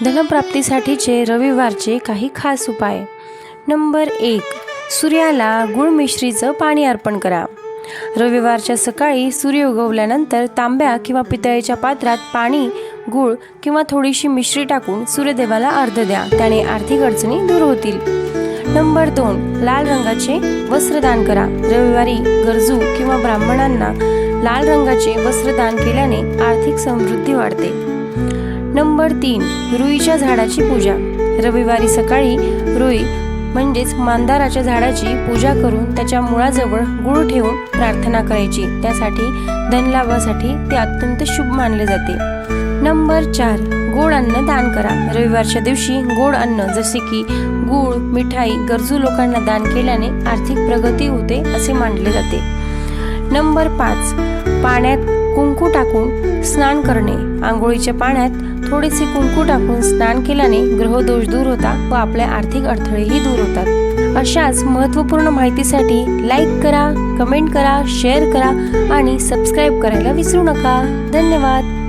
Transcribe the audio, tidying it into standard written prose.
धनप्राप्तीसाठीचे रविवारचे काही खास उपाय. नंबर 1. सूर्याला गुळ मिश्रीचं पाणी अर्पण करा. रविवारच्या सकाळी सूर्य उगवल्यानंतर तांब्या किंवा पितळेच्या पात्रात पाणी, गुळ किंवा थोडीशी मिश्री टाकून सूर्यदेवाला अर्घ्य द्या. त्याने आर्थिक अडचणी दूर होतील. नंबर 2. लाल रंगाचे वस्त्र दान करा. रविवारी गरजू किंवा ब्राह्मणांना लाल रंगाचे वस्त्र दान केल्याने आर्थिक समृद्धी वाढते. नंबर 3. रुईच्या झाडाची पूजा. रविवारी सकाळी रुई म्हणजेच मंदाराच्या झाडाची पूजा करून त्याच्या मुळाजवळ गुळ ठेवून प्रार्थना करायची. त्यासाठी धनलाभासाठी ते अत्यंत शुभ मानले जाते. नंबर 4. गोड अन्न दान करा. रविवारच्या दिवशी गोड अन्न जसे की गूळ, मिठाई गरजू लोकांना दान केल्याने आर्थिक प्रगती होते असे मानले जाते. नंबर 5. पाण्यात कुंकू टाकून स्नान करणे. आंघोळीच्या पाण्यात थोडेसे कुंकू टाकून स्नान केल्याने ग्रहदोष दूर होतात व आपले आर्थिक अडथळेही दूर होतात. अशाच महत्त्वपूर्ण माहितीसाठी लाईक करा, कमेंट करा, शेअर करा आणि सबस्क्राईब करायला विसरू नका. धन्यवाद.